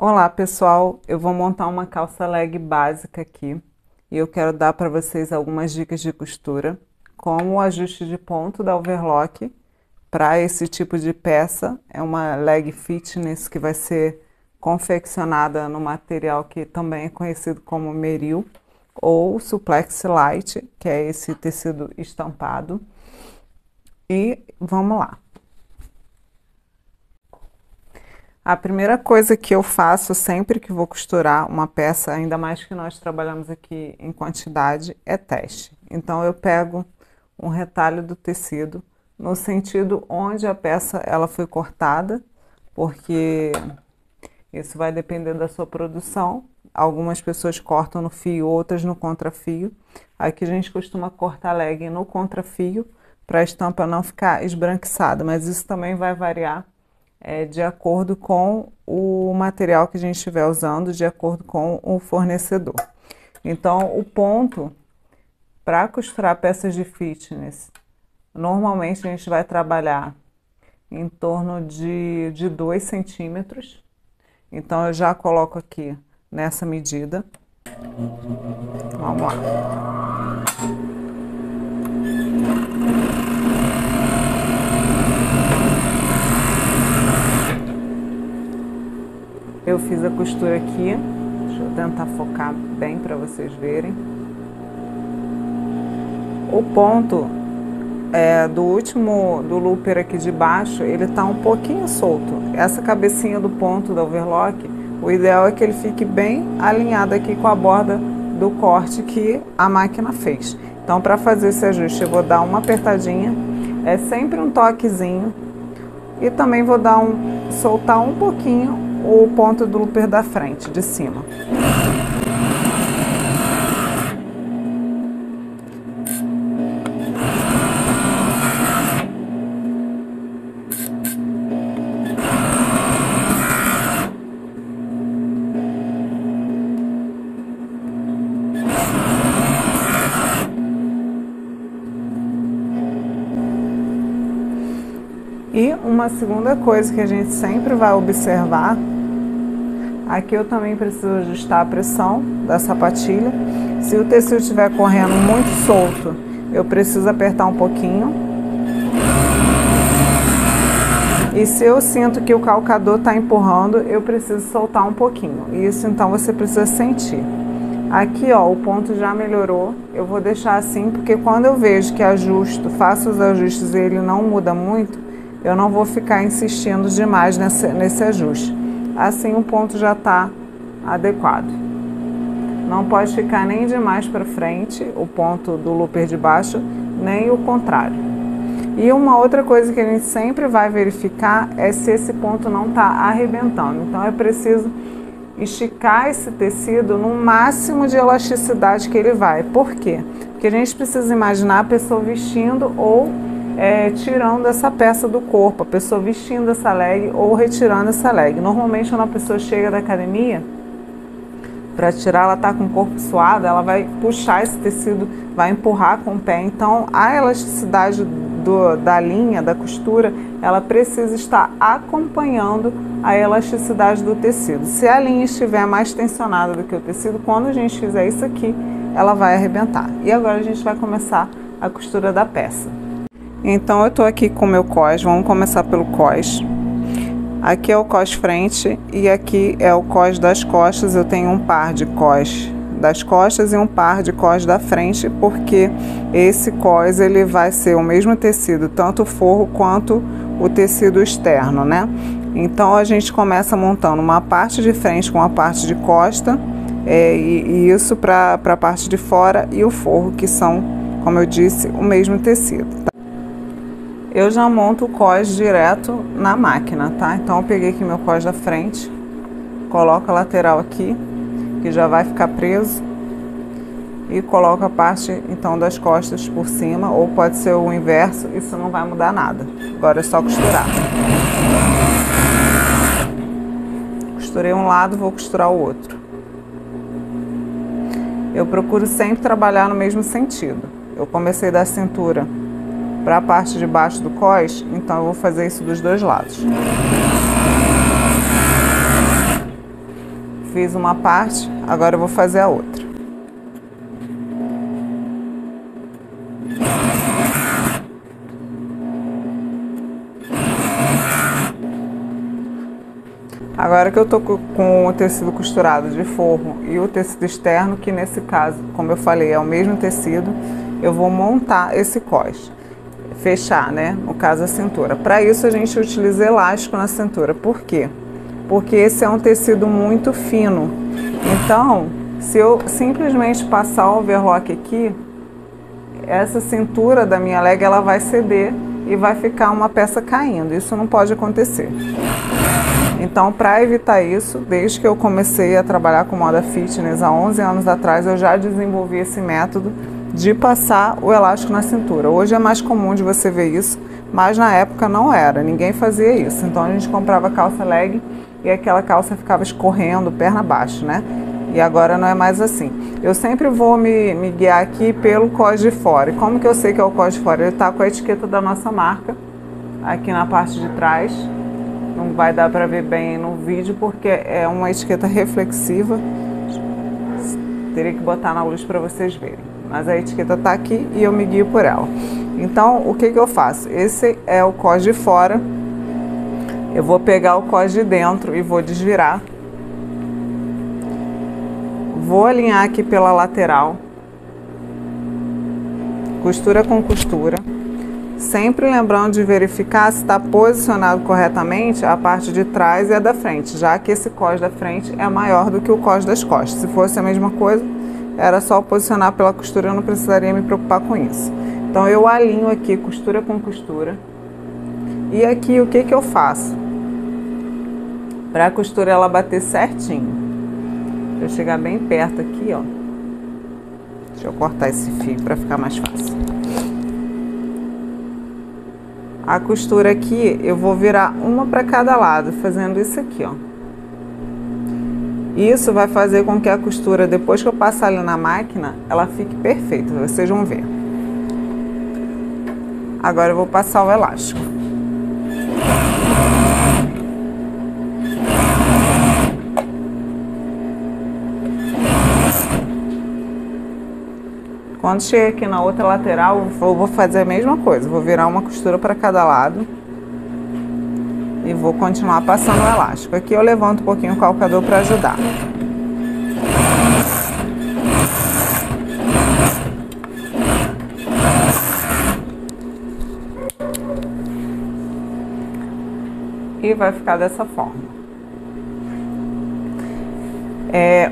Olá pessoal, eu vou montar uma calça leg básica aqui e eu quero dar para vocês algumas dicas de costura, como o ajuste de ponto da overlock para esse tipo de peça. É uma leg fitness que vai ser confeccionada no material que também é conhecido como meril ou suplex light, que é esse tecido estampado. E vamos lá. A primeira coisa que eu faço sempre que vou costurar uma peça, ainda mais que nós trabalhamos aqui em quantidade, é teste. Então eu pego um retalho do tecido no sentido onde a peça ela foi cortada, porque isso vai depender da sua produção. Algumas pessoas cortam no fio, outras no contrafio. Aqui a gente costuma cortar leg no contrafio para a estampa não ficar esbranquiçada, mas isso também vai variar de acordo com o material que a gente estiver usando, de acordo com o fornecedor. Então, o ponto para costurar peças de fitness, normalmente a gente vai trabalhar em torno de 2 centímetros. Então, eu já coloco aqui nessa medida. Vamos lá. Eu fiz a costura aqui, deixa eu tentar focar bem para vocês verem. O ponto do looper aqui de baixo, ele tá um pouquinho solto. Essa cabecinha do ponto da overlock, o ideal é que ele fique bem alinhado aqui com a borda do corte que a máquina fez. Então, para fazer esse ajuste, eu vou dar uma apertadinha, é sempre um toquezinho, e também vou soltar um pouquinho o ponto do looper da frente, de cima. E uma segunda coisa que a gente sempre vai observar, aqui eu também preciso ajustar a pressão da sapatilha. Se o tecido estiver correndo muito solto, eu preciso apertar um pouquinho. E se eu sinto que o calcador está empurrando, eu preciso soltar um pouquinho. Isso então você precisa sentir. Aqui ó, o ponto já melhorou, eu vou deixar assim, porque quando eu vejo que faço os ajustes e ele não muda muito, eu não vou ficar insistindo demais nesse ajuste. Assim o ponto já está adequado. Não pode ficar nem demais para frente, o ponto do looper de baixo, nem o contrário. E uma outra coisa que a gente sempre vai verificar é se esse ponto não está arrebentando. Então é preciso esticar esse tecido no máximo de elasticidade que ele vai. Por quê? Porque a gente precisa imaginar a pessoa vestindo ou tirando essa peça do corpo, a pessoa vestindo essa leg ou retirando essa leg. Normalmente quando a pessoa chega da academia para tirar, ela está com o corpo suado, ela vai puxar esse tecido, vai empurrar com o pé. Então a elasticidade da linha, da costura, ela precisa estar acompanhando a elasticidade do tecido. Se a linha estiver mais tensionada do que o tecido, quando a gente fizer isso aqui, ela vai arrebentar. E agora a gente vai começar a costura da peça. Então eu tô aqui com o meu cos, vamos começar pelo cos. Aqui é o cos frente e aqui é o cos das costas. Eu tenho um par de cos das costas e um par de cos da frente, porque esse cos ele vai ser o mesmo tecido, tanto o forro quanto o tecido externo, né? Então a gente começa montando uma parte de frente com a parte de costa, e isso para a parte de fora, e o forro, que são, como eu disse, o mesmo tecido, tá? Eu já monto o cos direto na máquina, tá? Então eu peguei aqui meu cos da frente, coloco a lateral aqui, que já vai ficar preso, e coloco a parte então das costas por cima, ou pode ser o inverso, isso não vai mudar nada. Agora é só costurar. Costurei um lado, vou costurar o outro. Eu procuro sempre trabalhar no mesmo sentido. Eu comecei da cintura para a parte de baixo do cos, então eu vou fazer isso dos dois lados. fiz uma parte, agora eu vou fazer a outra. Agora que eu tô com o tecido costurado de forro e o tecido externo, que nesse caso, como eu falei, é o mesmo tecido, eu vou montar esse cós, fechar, né, no caso a cintura. Para isso a gente utiliza elástico na cintura. Por quê? Porque esse é um tecido muito fino. Então, se eu simplesmente passar o overlock aqui, essa cintura da minha leg ela vai ceder e vai ficar uma peça caindo. Isso não pode acontecer. Então, para evitar isso, desde que eu comecei a trabalhar com moda fitness há 11 anos atrás, eu já desenvolvi esse método de passar o elástico na cintura. Hoje é mais comum de você ver isso, mas na época não era, ninguém fazia isso. Então a gente comprava calça leg e aquela calça ficava escorrendo perna abaixo, né? E agora não é mais assim. Eu sempre vou me guiar aqui pelo cós de fora. E como que eu sei que é o cós de fora? Ele está com a etiqueta da nossa marca aqui na parte de trás. Não vai dar para ver bem no vídeo porque é uma etiqueta reflexiva. Teria que botar na luz para vocês verem. Mas a etiqueta está aqui e eu me guio por ela. Então, o que eu faço? Esse é o cós de fora. Eu vou pegar o cós de dentro e vou desvirar. Vou alinhar aqui pela lateral. Costura com costura. Sempre lembrando de verificar se está posicionado corretamente a parte de trás e a da frente, já que esse cós da frente é maior do que o cós das costas. Se fosse a mesma coisa, era só posicionar pela costura, eu não precisaria me preocupar com isso. Então eu alinho aqui costura com costura. E aqui o que eu faço? Para a costura ela bater certinho. Deixa eu chegar bem perto aqui, ó. Deixa eu cortar esse fio para ficar mais fácil. A costura aqui, eu vou virar uma para cada lado, fazendo isso aqui, ó. Isso vai fazer com que a costura, depois que eu passar ali na máquina, ela fique perfeita, vocês vão ver. Agora eu vou passar o elástico. Quando chega aqui na outra lateral, eu vou fazer a mesma coisa. Vou virar uma costura para cada lado. E vou continuar passando o elástico. Aqui eu levanto um pouquinho o calcador para ajudar. E vai ficar dessa forma.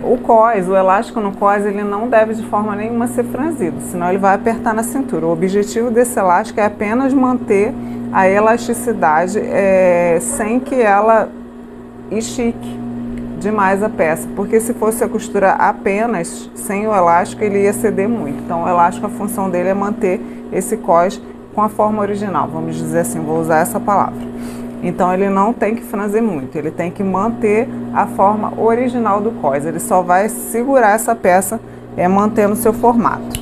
O cós, o elástico no cós, ele não deve de forma nenhuma ser franzido, senão ele vai apertar na cintura. O objetivo desse elástico é apenas manter a elasticidade sem que ela estique demais a peça, porque se fosse a costura apenas sem o elástico, ele ia ceder muito. Então o elástico, a função dele é manter esse cós com a forma original, vamos dizer assim, vou usar essa palavra. Então ele não tem que franzir muito, ele tem que manter a forma original do cós. Ele só vai segurar essa peça mantendo o seu formato.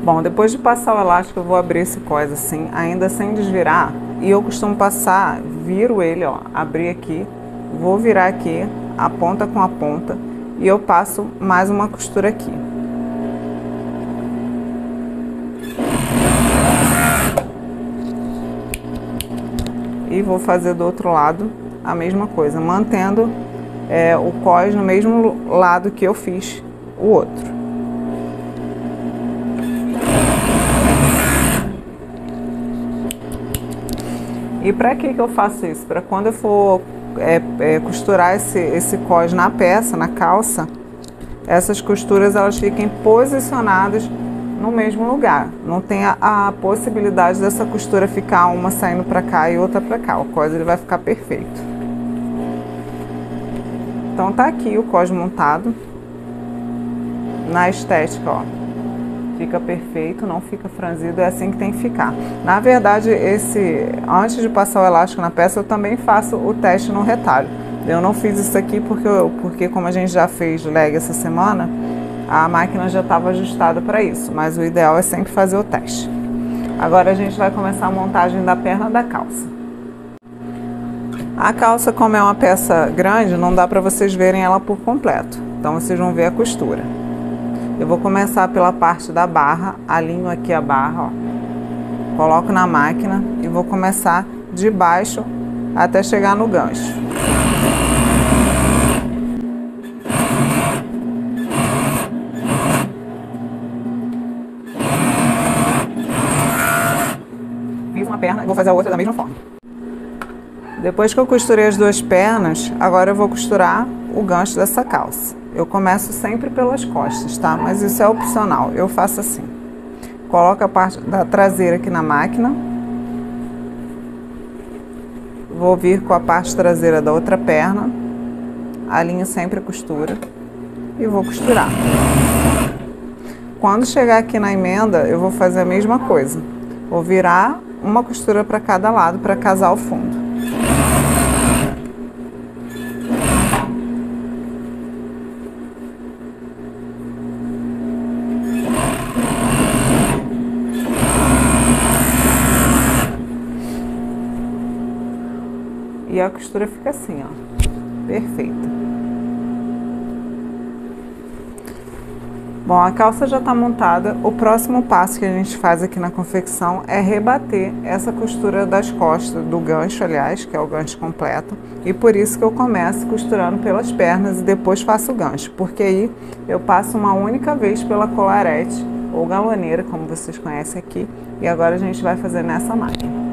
Bom, depois de passar o elástico, eu vou abrir esse cós assim, ainda sem desvirar. E eu costumo passar, viro ele, ó, abrir aqui, vou virar aqui, a ponta com a ponta, e eu passo mais uma costura aqui. E vou fazer do outro lado a mesma coisa, mantendo o cós no mesmo lado que eu fiz o outro. E para que eu faço isso? Para quando eu for costurar esse cós na peça, na calça, essas costuras elas fiquem posicionadas no mesmo lugar. Não tem a possibilidade dessa costura ficar uma saindo para cá e outra para cá. O cós ele vai ficar perfeito. Então tá aqui o cós montado. Na estética, ó, fica perfeito, não fica franzido, é assim que tem que ficar. Na verdade, antes de passar o elástico na peça, eu também faço o teste no retalho. Eu não fiz isso aqui porque como a gente já fez leg essa semana, a máquina já estava ajustada para isso, mas o ideal é sempre fazer o teste. Agora a gente vai começar a montagem da perna da calça. A calça, como é uma peça grande, não dá para vocês verem ela por completo. Então vocês vão ver a costura. Eu vou começar pela parte da barra, alinho aqui a barra, ó. Coloco na máquina e vou começar de baixo até chegar no gancho. Fiz uma perna e vou fazer a outra da mesma forma. Depois que eu costurei as duas pernas, agora eu vou costurar o gancho dessa calça. Eu começo sempre pelas costas, tá? Mas isso é opcional, eu faço assim. Coloco a parte da traseira aqui na máquina. Vou vir com a parte traseira da outra perna. Alinho sempre a costura e vou costurar. Quando chegar aqui na emenda, eu vou fazer a mesma coisa. Vou virar uma costura para cada lado para casar o fundo. E a costura fica assim, ó, perfeita. Bom, a calça já está montada. O próximo passo que a gente faz aqui na confecção é rebater essa costura das costas, do gancho, aliás, que é o gancho completo. E por isso que eu começo costurando pelas pernas e depois faço o gancho, porque aí eu passo uma única vez pela colarete, ou galoneira, como vocês conhecem aqui. E agora a gente vai fazer nessa máquina.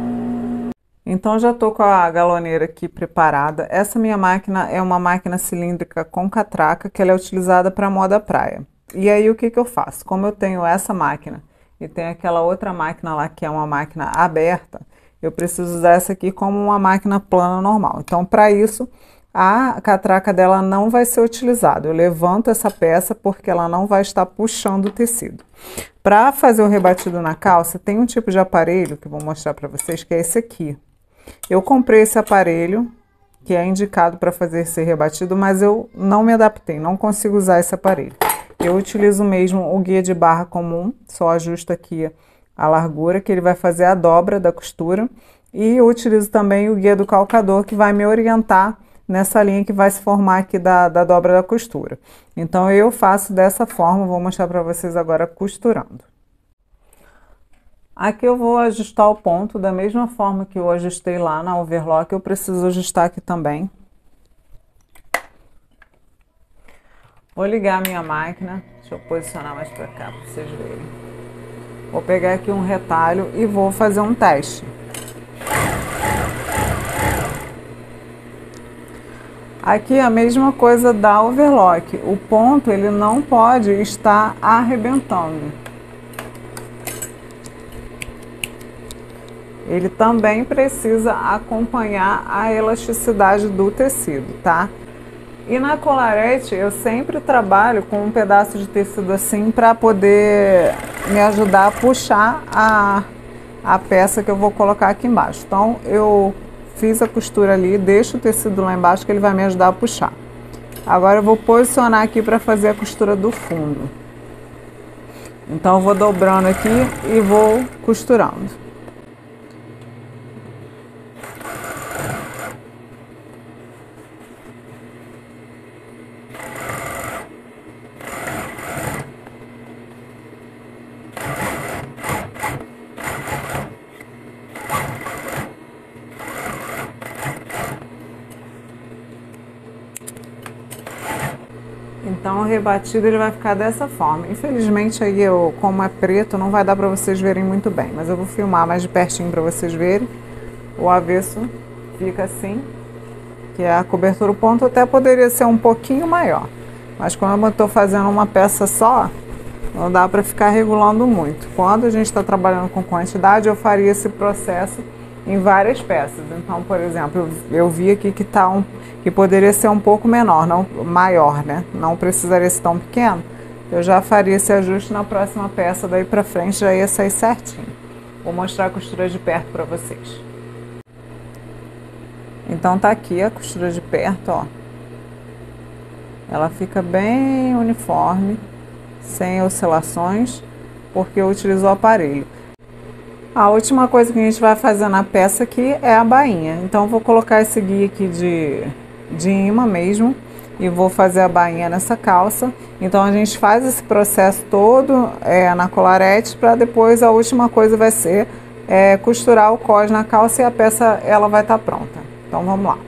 Então já tô com a galoneira aqui preparada. Essa minha máquina é uma máquina cilíndrica com catraca, que ela é utilizada para moda praia. E aí o que que eu faço? Como eu tenho essa máquina e tenho aquela outra máquina lá que é uma máquina aberta, eu preciso usar essa aqui como uma máquina plana normal. Então para isso a catraca dela não vai ser utilizada. Eu levanto essa peça porque ela não vai estar puxando o tecido. Para fazer o rebatido na calça, tem um tipo de aparelho que eu vou mostrar para vocês, que é esse aqui. Eu comprei esse aparelho, que é indicado para fazer esse rebatido, mas eu não me adaptei, não consigo usar esse aparelho. Eu utilizo mesmo o guia de barra comum, só ajusto aqui a largura, que ele vai fazer a dobra da costura. E eu utilizo também o guia do calcador, que vai me orientar nessa linha que vai se formar aqui da dobra da costura. Então eu faço dessa forma, vou mostrar para vocês agora costurando. Aqui eu vou ajustar o ponto da mesma forma que eu ajustei lá na overlock, eu preciso ajustar aqui também. Vou ligar a minha máquina, deixa eu posicionar mais para cá para vocês verem. Vou pegar aqui um retalho e vou fazer um teste. Aqui a mesma coisa da overlock, o ponto ele não pode estar arrebentando. Ele também precisa acompanhar a elasticidade do tecido, tá? E na colarete eu sempre trabalho com um pedaço de tecido assim para poder me ajudar a puxar a peça que eu vou colocar aqui embaixo. Então eu fiz a costura ali, deixo o tecido lá embaixo que ele vai me ajudar a puxar. Agora eu vou posicionar aqui para fazer a costura do fundo. Então eu vou dobrando aqui e vou costurando. Então o rebatido ele vai ficar dessa forma. Infelizmente aí como é preto, não vai dar para vocês verem muito bem, mas eu vou filmar mais de pertinho para vocês verem. O avesso fica assim, que é a cobertura. O ponto até poderia ser um pouquinho maior, mas como eu estou fazendo uma peça só, não dá para ficar regulando muito. Quando a gente está trabalhando com quantidade, eu faria esse processo em várias peças. Então, por exemplo, eu vi aqui que que poderia ser um pouco menor, não maior, né? Não precisaria ser tão pequeno. Eu já faria esse ajuste na próxima peça, daí pra frente já ia sair certinho. Vou mostrar a costura de perto para vocês. Então tá aqui a costura de perto, ó. Ela fica bem uniforme, sem oscilações, porque eu utilizo o aparelho. A última coisa que a gente vai fazer na peça aqui é a bainha. Então eu vou colocar esse guia aqui de imã mesmo e vou fazer a bainha nessa calça. Então a gente faz esse processo todo na colarete, para depois a última coisa vai ser costurar o cós na calça e a peça ela vai estar pronta. Então vamos lá.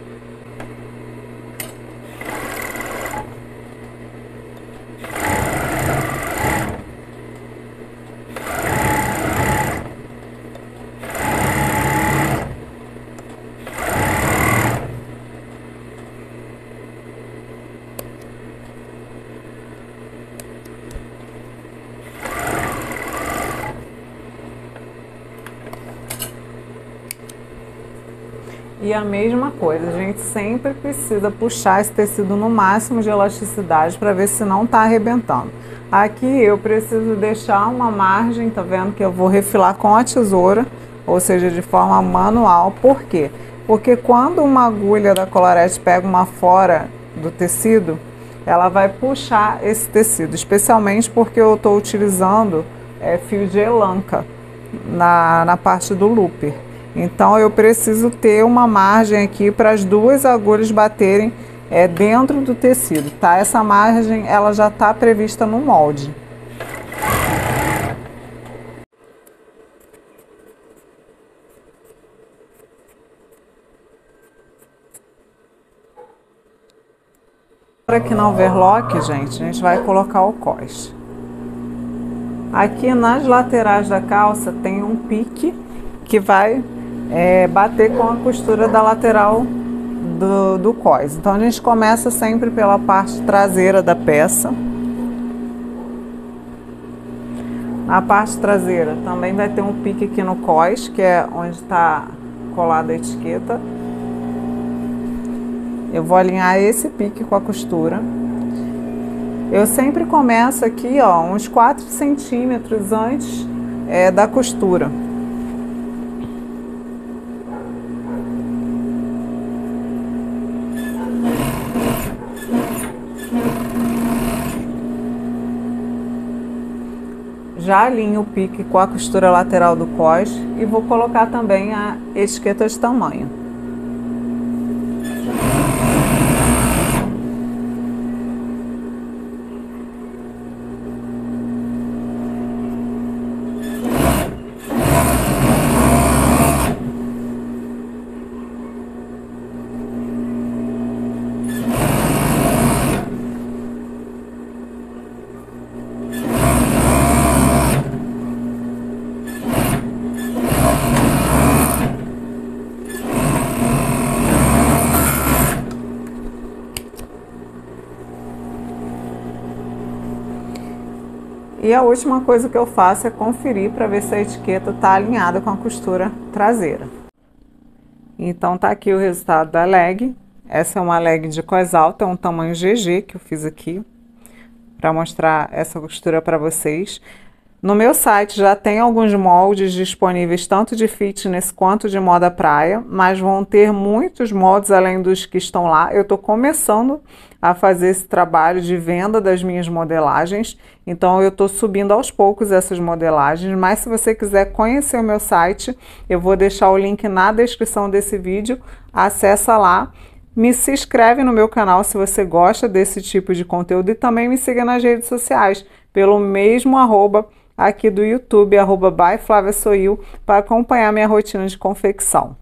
E a mesma coisa, a gente sempre precisa puxar esse tecido no máximo de elasticidade para ver se não está arrebentando. Aqui eu preciso deixar uma margem, tá vendo que eu vou refilar com a tesoura, ou seja, de forma manual. Por quê? Porque quando uma agulha da colarete pega uma fora do tecido, ela vai puxar esse tecido, especialmente porque eu estou utilizando fio de elanca na parte do looper. Então eu preciso ter uma margem aqui para as duas agulhas baterem dentro do tecido, tá? Essa margem ela já está prevista no molde. Agora aqui na overlock, gente, a gente vai colocar o cós. Aqui nas laterais da calça tem um pique que vai bater com a costura da lateral do cós. Então a gente começa sempre pela parte traseira da peça. Na parte traseira também vai ter um pique aqui no cós, que é onde está colada a etiqueta. Eu vou alinhar esse pique com a costura. Eu sempre começo aqui, ó, uns 4 centímetros antes da costura. Já alinho o pique com a costura lateral do cós e vou colocar também a etiqueta de tamanho. E a última coisa que eu faço é conferir para ver se a etiqueta está alinhada com a costura traseira. Então tá aqui o resultado da leg. Essa é uma leg de cós alto, é um tamanho GG que eu fiz aqui para mostrar essa costura para vocês. No meu site já tem alguns moldes disponíveis, tanto de fitness quanto de moda praia, mas vão ter muitos moldes além dos que estão lá. Eu estou começando a fazer esse trabalho de venda das minhas modelagens, então eu estou subindo aos poucos essas modelagens, mas se você quiser conhecer o meu site, eu vou deixar o link na descrição desse vídeo, acessa lá. Se inscreve no meu canal se você gosta desse tipo de conteúdo e também me siga nas redes sociais, pelo mesmo arroba aqui do YouTube, @byflaviasoil, para acompanhar minha rotina de confecção.